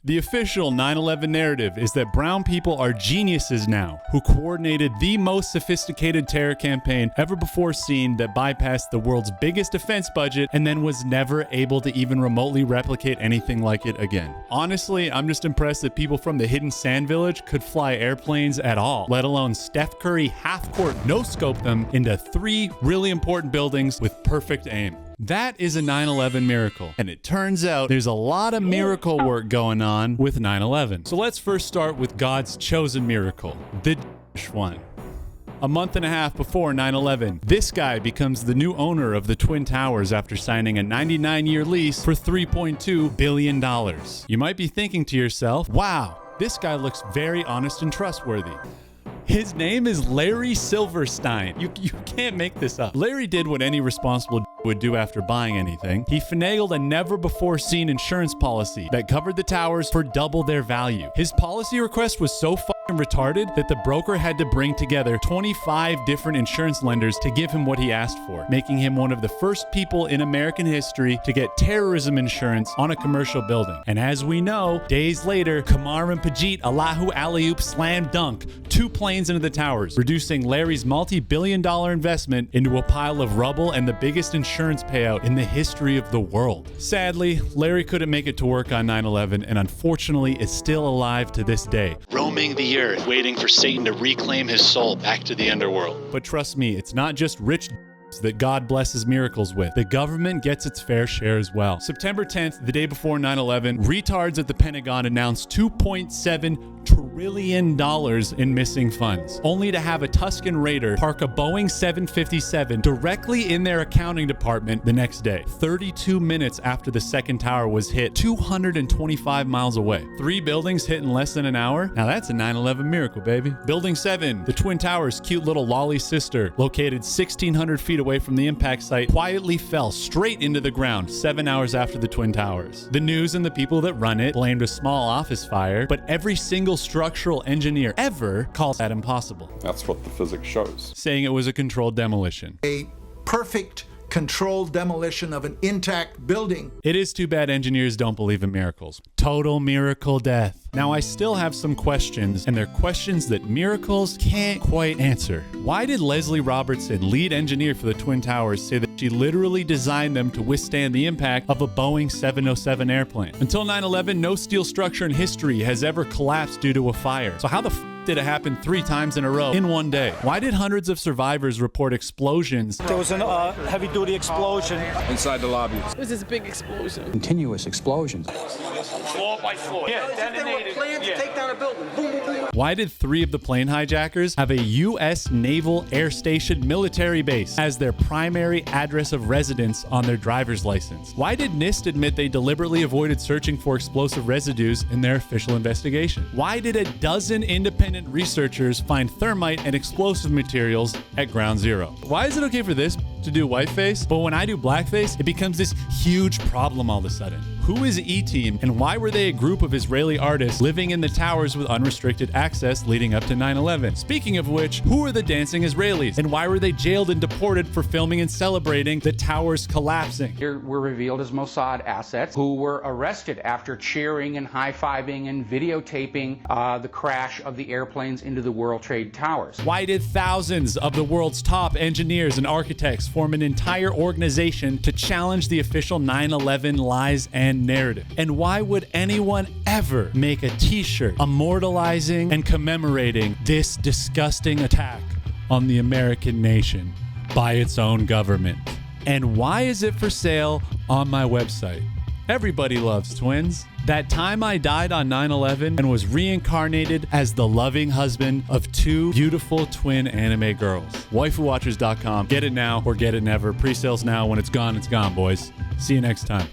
The official 9/11 narrative is that brown people are geniuses now who coordinated the most sophisticated terror campaign ever before seen that bypassed the world's biggest defense budget and then was never able to even remotely replicate anything like it again. Honestly, I'm just impressed that people from the hidden sand village could fly airplanes at all, let alone Steph Curry half-court no-scope them into 3 really important buildings with perfect aim. That is a 9/11 miracle, and it turns out there's a lot of miracle work going on with 9/11. So let's first start with God's chosen miracle, the one. A month and a half before 9/11, this guy becomes the new owner of the Twin Towers after signing a 99-year lease for $3.2 billion. You might be thinking to yourself, wow, this guy looks very honest and trustworthy. His name is Larry Silverstein. You can't make this up. Larry did what any responsible would do after buying anything. He finagled a never-before-seen insurance policy that covered the towers for double their value. His policy request was so retarded that the broker had to bring together 25 different insurance lenders to give him what he asked for, making him one of the first people in American history to get terrorism insurance on a commercial building. And as we know, days later, Kamar and Pajit Allahu Alley-oop slam dunk 2 planes into the towers, reducing Larry's multi-billion-dollar investment into a pile of rubble and the biggest insurance payout in the history of the world. Sadly, Larry couldn't make it to work on 9/11 and unfortunately is still alive to this day, roaming the earth, waiting for Satan to reclaim his soul back to the underworld. But trust me, it's not just rich that God blesses miracles with. The government gets its fair share as well. September 10th, the day before 9/11, retards at the Pentagon announced $2.7 trillion in missing funds, only to have a Tuscan raider park a Boeing 757 directly in their accounting department the next day, 32 minutes after the second tower was hit 225 miles away. 3 buildings hit in less than an hour? Now that's a 9/11 miracle, baby. Building 7, the Twin Towers' cute little lolly sister, located 1,600 feet away from the impact site, quietly fell straight into the ground 7 hours after the Twin Towers. The news and the people that run it blamed a small office fire, but every single structural engineer ever calls that impossible. That's what the physics shows. Saying it was a controlled demolition. A perfect controlled demolition of an intact building. It is too bad engineers don't believe in miracles. Total miracle death. Now, I still have some questions, and they're questions that miracles can't quite answer. Why did Leslie Robertson, lead engineer for the Twin Towers, say that she literally designed them to withstand the impact of a Boeing 707 airplane? Until 9/11, no steel structure in history has ever collapsed due to a fire. So how the did it happen 3 times in a row in one day? Why did hundreds of survivors report explosions? There was a heavy-duty explosion Inside the lobby. It was this big explosion. Continuous explosions. floor by floor. Yeah, detonated. Planned to take down a building. Boom, boom, boom. Why did 3 of the plane hijackers have a U.S. Naval Air Station military base as their primary address of residence on their driver's license? Why did NIST admit they deliberately avoided searching for explosive residues in their official investigation? Why did a dozen independent researchers find thermite and explosive materials at Ground Zero? Why is it okay for this to do whiteface, but when I do blackface, it becomes this huge problem all of a sudden? Who is E-Team, and why were they a group of Israeli artists living in the towers with unrestricted access leading up to 9/11? Speaking of which, who are the dancing Israelis, and why were they jailed and deported for filming and celebrating the towers collapsing? Here were revealed as Mossad assets who were arrested after cheering and high-fiving and videotaping the crash of the airplanes into the World Trade Towers. Why did thousands of the world's top engineers and architects form an entire organization to challenge the official 9/11 lies and narrative? And why would anyone ever make a t-shirt immortalizing and commemorating this disgusting attack on the American nation by its own government? And why is it for sale on my website? Everybody loves twins. That time I died on 9/11 and was reincarnated as the loving husband of 2 beautiful twin anime girls. WaifuWatchers.com. Get it now or get it never. Pre-sales now. When it's gone, boys. See you next time.